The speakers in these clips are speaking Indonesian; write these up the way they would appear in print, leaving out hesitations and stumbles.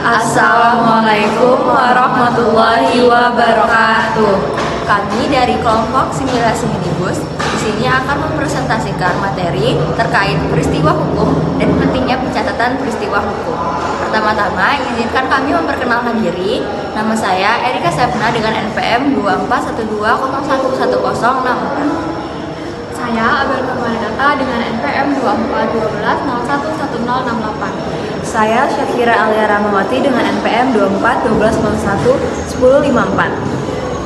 Assalamualaikum warahmatullahi wabarakatuh. Kami dari kelompok simulasi minibus di sini akan mempresentasikan materi terkait peristiwa hukum dan pentingnya pencatatan peristiwa hukum. Pertama-tama, izinkan kami memperkenalkan diri. Nama saya Erika Sepna dengan NPM 2412011064. Saya Abel Nurmanidata dengan NPM 2412011068. Saya Syafira Alia Ramawati dengan NPM 2412011054.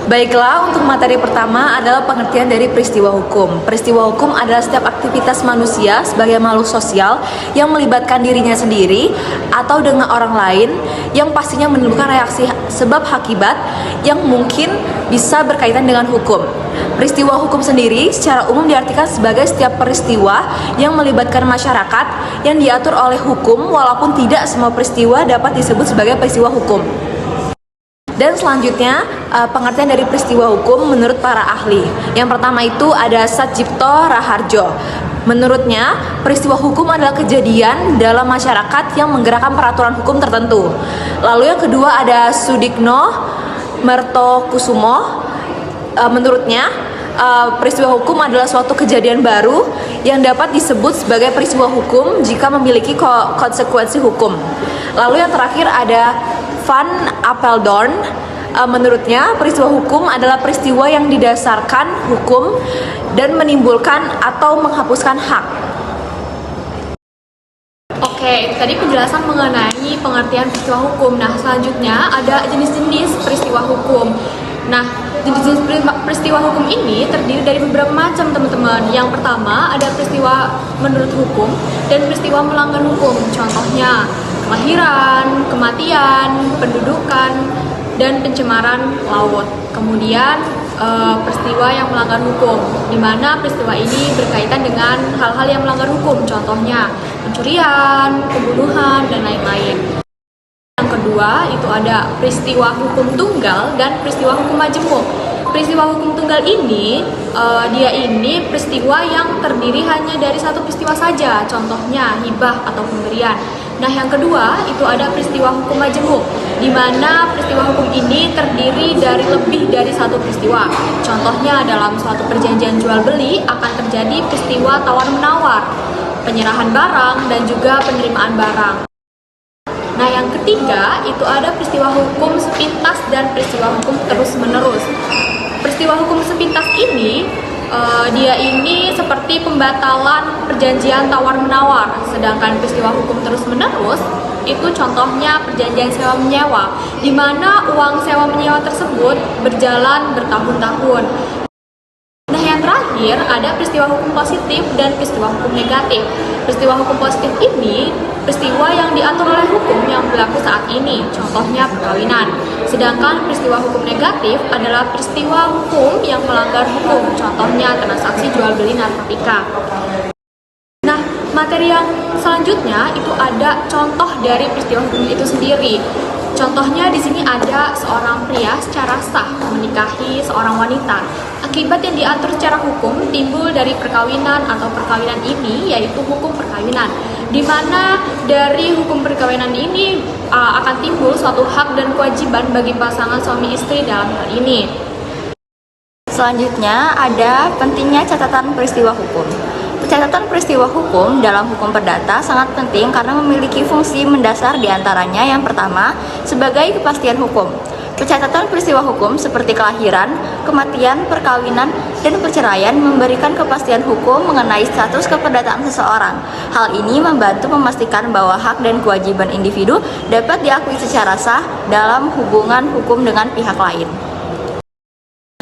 Baiklah, untuk materi pertama adalah pengertian dari peristiwa hukum. Peristiwa hukum adalah setiap aktivitas manusia sebagai makhluk sosial yang melibatkan dirinya sendiri atau dengan orang lain yang pastinya menimbulkan reaksi sebab akibat yang mungkin bisa berkaitan dengan hukum. Peristiwa hukum sendiri secara umum diartikan sebagai setiap peristiwa yang melibatkan masyarakat yang diatur oleh hukum, walaupun tidak semua peristiwa dapat disebut sebagai peristiwa hukum. Dan selanjutnya, pengertian dari peristiwa hukum menurut para ahli. Yang pertama itu ada Satjipto Raharjo. Menurutnya, peristiwa hukum adalah kejadian dalam masyarakat yang menggerakkan peraturan hukum tertentu. Lalu yang kedua ada Sudikno Mertokusumo. Menurutnya, peristiwa hukum adalah suatu kejadian baru yang dapat disebut sebagai peristiwa hukum jika memiliki konsekuensi hukum. Lalu yang terakhir ada Van Apeldoorn. Menurutnya, peristiwa hukum adalah peristiwa yang didasarkan hukum dan menimbulkan atau menghapuskan hak. Oke, tadi penjelasan mengenai pengertian peristiwa hukum. Nah, selanjutnya ada jenis-jenis peristiwa hukum. Nah, jenis-jenis peristiwa hukum ini terdiri dari beberapa macam, teman-teman. Yang pertama ada peristiwa menurut hukum dan peristiwa melanggar hukum. Contohnya kelahiran, kematian, pendudukan, dan pencemaran laut. Kemudian peristiwa yang melanggar hukum, di mana peristiwa ini berkaitan dengan hal-hal yang melanggar hukum. Contohnya pencurian, pembunuhan, dan lain-lain. Yang kedua itu ada peristiwa hukum tunggal dan peristiwa hukum majemuk. Peristiwa hukum tunggal ini, dia ini peristiwa yang terdiri hanya dari satu peristiwa saja, contohnya hibah atau pemberian. Nah, yang kedua itu ada peristiwa hukum majemuk, di mana peristiwa hukum ini terdiri dari lebih dari satu peristiwa. Contohnya dalam suatu perjanjian jual beli akan terjadi peristiwa tawar-menawar, penyerahan barang, dan juga penerimaan barang. Nah, yang ketiga itu ada peristiwa hukum sepintas dan peristiwa hukum terus-menerus. Peristiwa hukum sepintas ini, dia ini seperti pembatalan perjanjian tawar-menawar, sedangkan peristiwa hukum terus-menerus itu contohnya perjanjian sewa-menyewa, di mana uang sewa-menyewa tersebut berjalan bertahun-tahun. Nah, yang terakhir ada peristiwa hukum positif dan peristiwa hukum negatif. Peristiwa hukum positif ini peristiwa yang diatur oleh hukum yang berlaku saat ini, contohnya perkawinan. Sedangkan peristiwa hukum negatif adalah peristiwa hukum yang melanggar hukum, contohnya transaksi jual beli narkotika. Nah, materi yang selanjutnya itu ada contoh dari peristiwa hukum itu sendiri. Contohnya di sini ada seorang pria secara sah menikahi seorang wanita. Akibat yang diatur secara hukum timbul dari perkawinan atau perkawinan ini, yaitu hukum perkawinan, di mana dari hukum perkawinan ini akan timbul suatu hak dan kewajiban bagi pasangan suami istri dalam hal ini. Selanjutnya ada pentingnya catatan peristiwa hukum. Catatan peristiwa hukum dalam hukum perdata sangat penting karena memiliki fungsi mendasar diantaranya. Yang pertama, sebagai kepastian hukum. Pencatatan peristiwa hukum seperti kelahiran, kematian, perkawinan, dan perceraian memberikan kepastian hukum mengenai status keperdataan seseorang. Hal ini membantu memastikan bahwa hak dan kewajiban individu dapat diakui secara sah dalam hubungan hukum dengan pihak lain.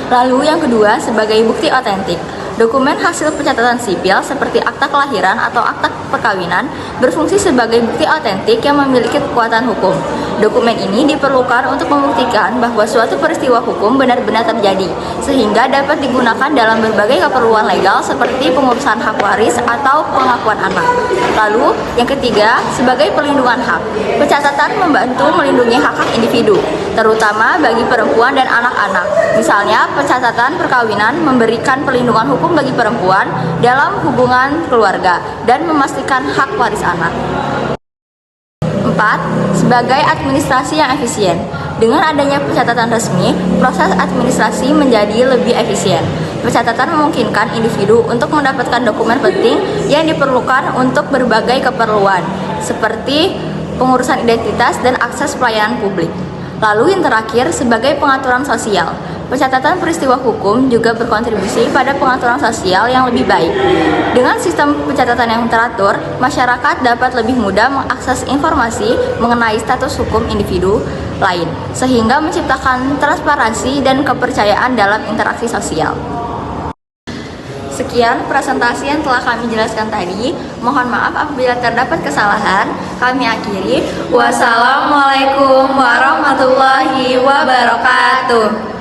Lalu yang kedua, sebagai bukti otentik. Dokumen hasil pencatatan sipil seperti akta kelahiran atau akta perkawinan berfungsi sebagai bukti otentik yang memiliki kekuatan hukum. Dokumen ini diperlukan untuk membuktikan bahwa suatu peristiwa hukum benar-benar terjadi, sehingga dapat digunakan dalam berbagai keperluan legal seperti pengurusan hak waris atau pengakuan anak. Lalu, yang ketiga, sebagai perlindungan hak. Pencatatan membantu melindungi hak-hak individu, terutama bagi perempuan dan anak-anak. Misalnya, pencatatan perkawinan memberikan perlindungan hukum bagi perempuan dalam hubungan keluarga dan memastikan hak waris anak. keempat, sebagai administrasi yang efisien. Dengan adanya pencatatan resmi, proses administrasi menjadi lebih efisien. Pencatatan memungkinkan individu untuk mendapatkan dokumen penting yang diperlukan untuk berbagai keperluan, seperti pengurusan identitas dan akses pelayanan publik. Lalu yang terakhir, sebagai pengaturan sosial. Pencatatan peristiwa hukum juga berkontribusi pada pengaturan sosial yang lebih baik. Dengan sistem pencatatan yang teratur, masyarakat dapat lebih mudah mengakses informasi mengenai status hukum individu lain, sehingga menciptakan transparansi dan kepercayaan dalam interaksi sosial. Sekian presentasi yang telah kami jelaskan tadi. Mohon maaf apabila terdapat kesalahan. Kami akhiri. Wassalamualaikum warahmatullahi wabarakatuh.